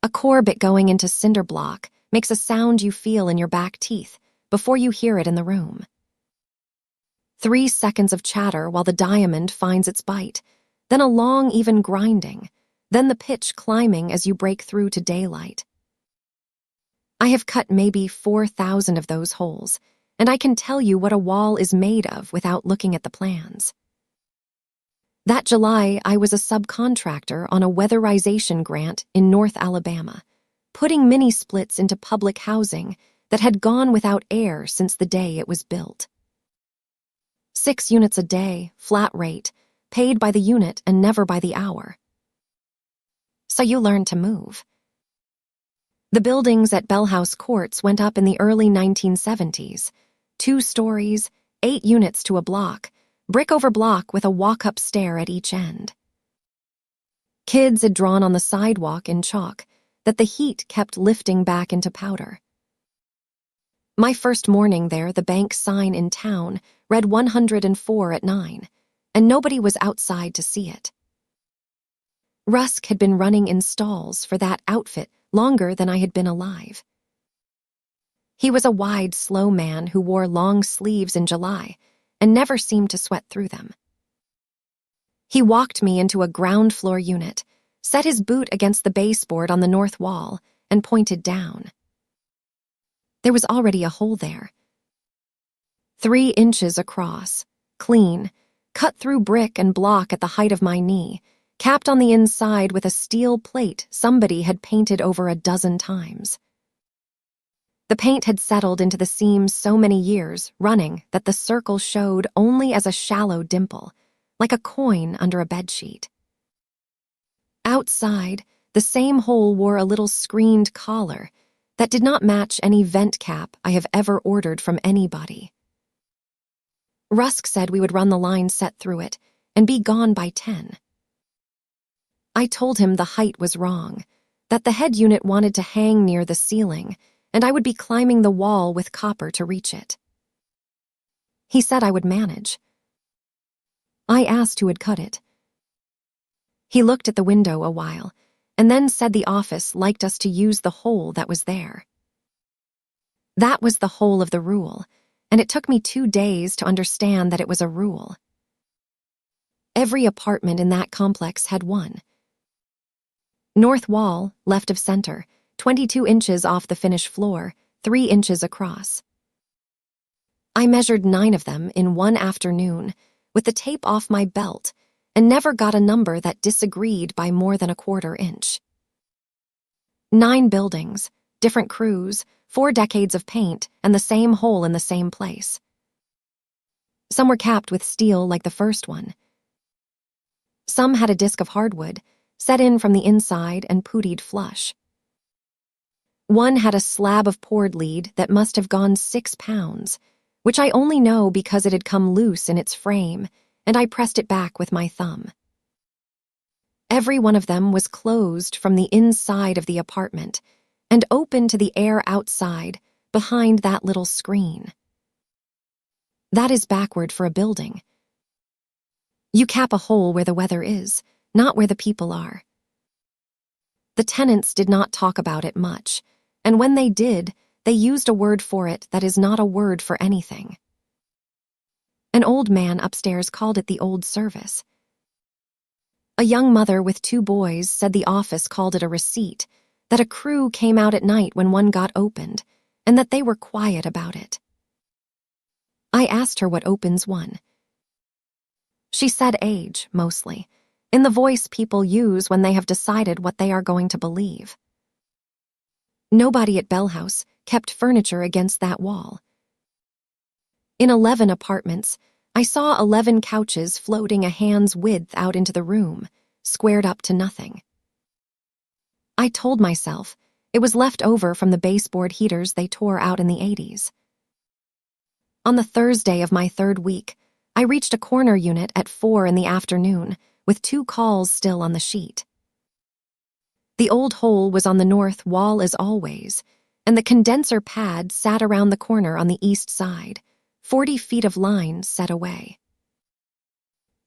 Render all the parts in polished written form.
A core bit going into cinder block makes a sound you feel in your back teeth before you hear it in the room. 3 seconds of chatter while the diamond finds its bite, then a long, even grinding, then the pitch climbing as you break through to daylight. I have cut maybe 4,000 of those holes, and I can tell you what a wall is made of without looking at the plans. That July, I was a subcontractor on a weatherization grant in North Alabama, putting mini-splits into public housing that had gone without air since the day it was built. 6 units a day, flat rate, paid by the unit and never by the hour. So you learn to move. The buildings at Bell House Courts went up in the early 1970s. 2 stories, 8 units to a block, brick over block with a walk-up stair at each end. Kids had drawn on the sidewalk in chalk that the heat kept lifting back into powder. My first morning there, the bank sign in town read 104 at 9, and nobody was outside to see it. Rusk had been running in stalls for that outfit longer than I had been alive. He was a wide, slow man who wore long sleeves in July and never seemed to sweat through them. He walked me into a ground floor unit, set his boot against the baseboard on the north wall, and pointed down. There was already a hole there. 3 inches across, clean, cut through brick and block at the height of my knee, capped on the inside with a steel plate somebody had painted over a dozen times. The paint had settled into the seams so many years running that the circle showed only as a shallow dimple, like a coin under a bedsheet. Outside, the same hole wore a little screened collar that did not match any vent cap I have ever ordered from anybody. Rusk said we would run the line set through it and be gone by 10. I told him the height was wrong, that the head unit wanted to hang near the ceiling, and I would be climbing the wall with copper to reach it. He said I would manage. I asked who had cut it. He looked at the window a while, and then said the office liked us to use the hole that was there. That was the whole of the rule, and it took me 2 days to understand that it was a rule. Every apartment in that complex had one. North wall, left of center, 22 inches off the finished floor, 3 inches across. I measured 9 of them in one afternoon with the tape off my belt and never got a number that disagreed by more than a 1/4 inch. 9 buildings, different crews, 4 decades of paint, and the same hole in the same place. Some were capped with steel like the first one. Some had a disc of hardwood, set in from the inside and puttied flush. One had a slab of poured lead that must have gone 6 pounds, which I only know because it had come loose in its frame, and I pressed it back with my thumb. Every one of them was closed from the inside of the apartment and open to the air outside behind that little screen. That is backward for a building. You cap a hole where the weather is, not where the people are. The tenants did not talk about it much, and when they did, they used a word for it that is not a word for anything. An old man upstairs called it the old service. A young mother with 2 boys said the office called it a receipt, that a crew came out at night when one got opened, and that they were quiet about it. I asked her what opens one. She said age, mostly, in the voice people use when they have decided what they are going to believe. Nobody at Bell House kept furniture against that wall. In 11 apartments, I saw 11 couches floating a hand's width out into the room, squared up to nothing. I told myself it was left over from the baseboard heaters they tore out in the 80s. On the Thursday of my 3rd week, I reached a corner unit at 4 in the afternoon with 2 calls still on the sheet. The old hole was on the north wall as always, and the condenser pad sat around the corner on the east side, 40 feet of line set away.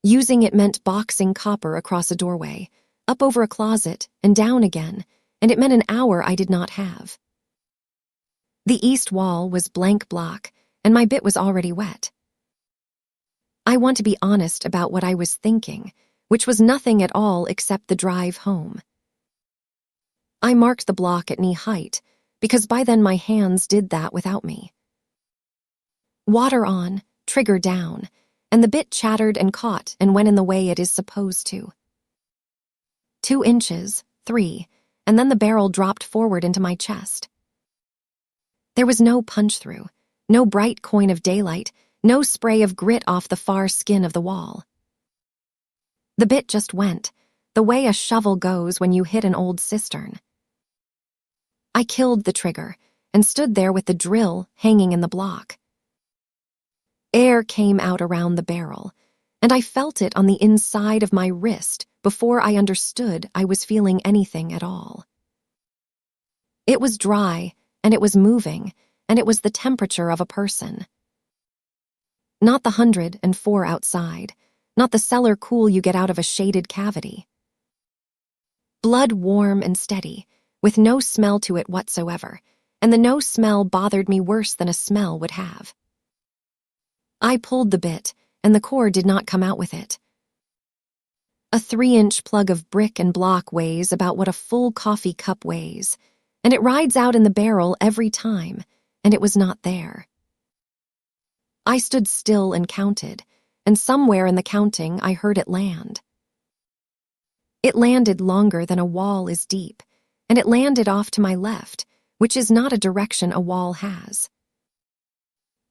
Using it meant boxing copper across a doorway, up over a closet, and down again, and it meant an hour I did not have. The east wall was blank block, and my bit was already wet. I want to be honest about what I was thinking, which was nothing at all except the drive home. I marked the block at knee height, because by then my hands did that without me. Water on, trigger down, and the bit chattered and caught and went in the way it is supposed to. 2 inches, 3, and then the barrel dropped forward into my chest. There was no punch-through, no bright coin of daylight, no spray of grit off the far skin of the wall. The bit just went, the way a shovel goes when you hit an old cistern. I killed the trigger and stood there with the drill hanging in the block. Air came out around the barrel, and I felt it on the inside of my wrist before I understood I was feeling anything at all. It was dry, and it was moving, and it was the temperature of a person. Not the 104 outside, not the cellar cool you get out of a shaded cavity. Blood warm and steady, with no smell to it whatsoever, and the no smell bothered me worse than a smell would have. I pulled the bit, and the cord did not come out with it. A 3-inch plug of brick and block weighs about what a full coffee cup weighs, and it rides out in the barrel every time, and it was not there. I stood still and counted, and somewhere in the counting I heard it land. It landed longer than a wall is deep, and it landed off to my left, which is not a direction a wall has.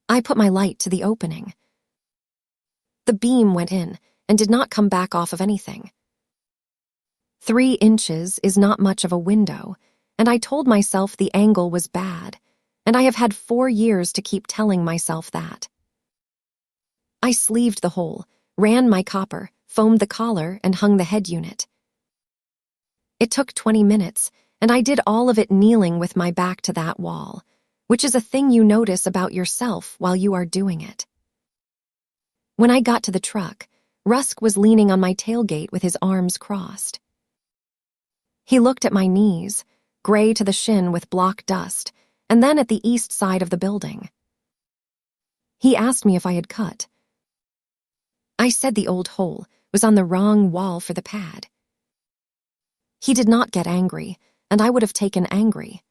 I put my light to the opening. The beam went in and did not come back off of anything. 3 inches is not much of a window, and I told myself the angle was bad, and I have had 4 years to keep telling myself that. I sleeved the hole, ran my copper, foamed the collar, and hung the head unit. It took 20 minutes, and I did all of it kneeling with my back to that wall, which is a thing you notice about yourself while you are doing it. When I got to the truck, Rusk was leaning on my tailgate with his arms crossed. He looked at my knees, gray to the shin with block dust, and then at the east side of the building. He asked me if I had cut. I said the old hole was on the wrong wall for the pad. He did not get angry, and I would have taken angry.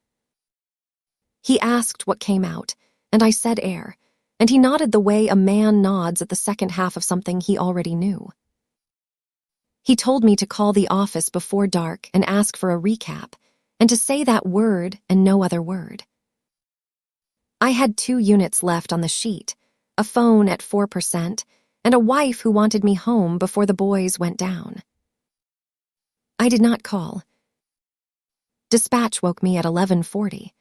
He asked what came out, and I said air, and he nodded the way a man nods at the second half of something he already knew. He told me to call the office before dark and ask for a recap, and to say that word and no other word. I had 2 units left on the sheet, a phone at 4%, and a wife who wanted me home before the boys went down. I did not call. Dispatch woke me at 11:40.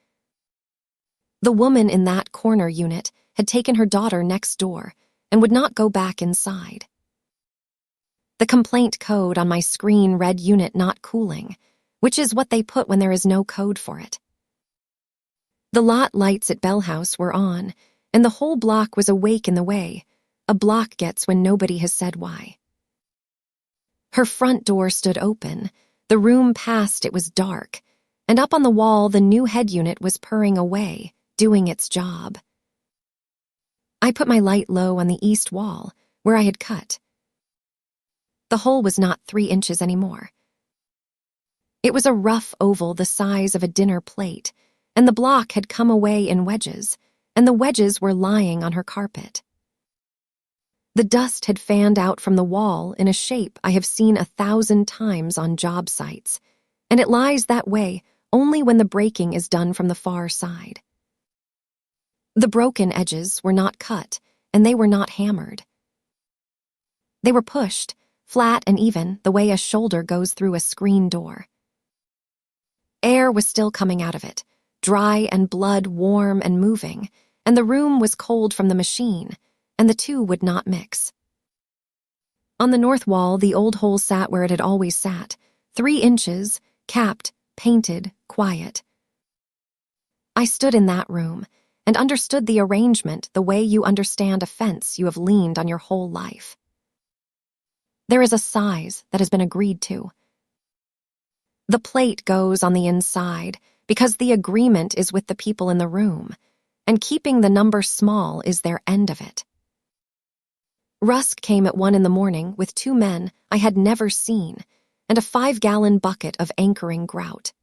The woman in that corner unit had taken her daughter next door and would not go back inside. The complaint code on my screen read unit not cooling, which is what they put when there is no code for it. The lot lights at Bell House were on, and the whole block was awake in the way a block gets when nobody has said why. Her front door stood open, the room past it was dark, and up on the wall the new head unit was purring away, doing its job. I put my light low on the east wall, where I had cut. The hole was not 3 inches anymore. It was a rough oval the size of a dinner plate, and the block had come away in wedges, and the wedges were lying on her carpet. The dust had fanned out from the wall in a shape I have seen 1,000 times on job sites, and it lies that way only when the breaking is done from the far side. The broken edges were not cut, and they were not hammered. They were pushed, flat and even, the way a shoulder goes through a screen door. Air was still coming out of it, dry and blood warm and moving, and the room was cold from the machine, and the two would not mix. On the north wall, the old hole sat where it had always sat, 3 inches, capped, painted, quiet. I stood in that room and understood the arrangement the way you understand a fence you have leaned on your whole life. There is a size that has been agreed to. The plate goes on the inside because the agreement is with the people in the room, and keeping the number small is their end of it. Rusk came at 1 in the morning with 2 men I had never seen and a 5-gallon bucket of anchoring grout.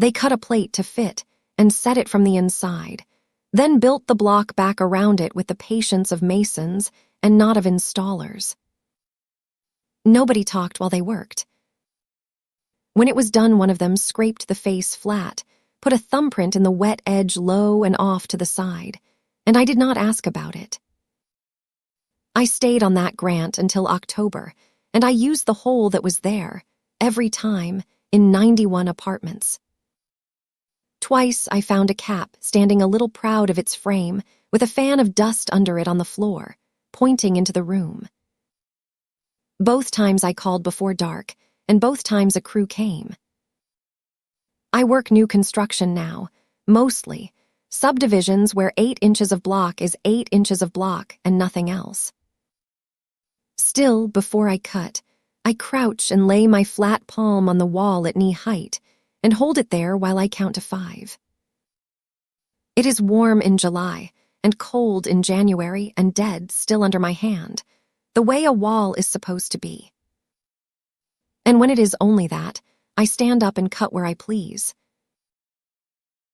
They cut a plate to fit and set it from the inside, then built the block back around it with the patience of masons and not of installers. Nobody talked while they worked. When it was done, one of them scraped the face flat, put a thumbprint in the wet edge low and off to the side, and I did not ask about it. I stayed on that grant until October, and I used the hole that was there, every time, in 91 apartments. Twice I found a cap standing a little proud of its frame, with a fan of dust under it on the floor, pointing into the room. Both times I called before dark, and both times a crew came. I work new construction now, mostly, subdivisions where 8 inches of block is 8 inches of block and nothing else. Still, before I cut, I crouch and lay my flat palm on the wall at knee height and hold it there while I count to 5. It is warm in July and cold in January and dead still under my hand, the way a wall is supposed to be. And when it is only that, I stand up and cut where I please,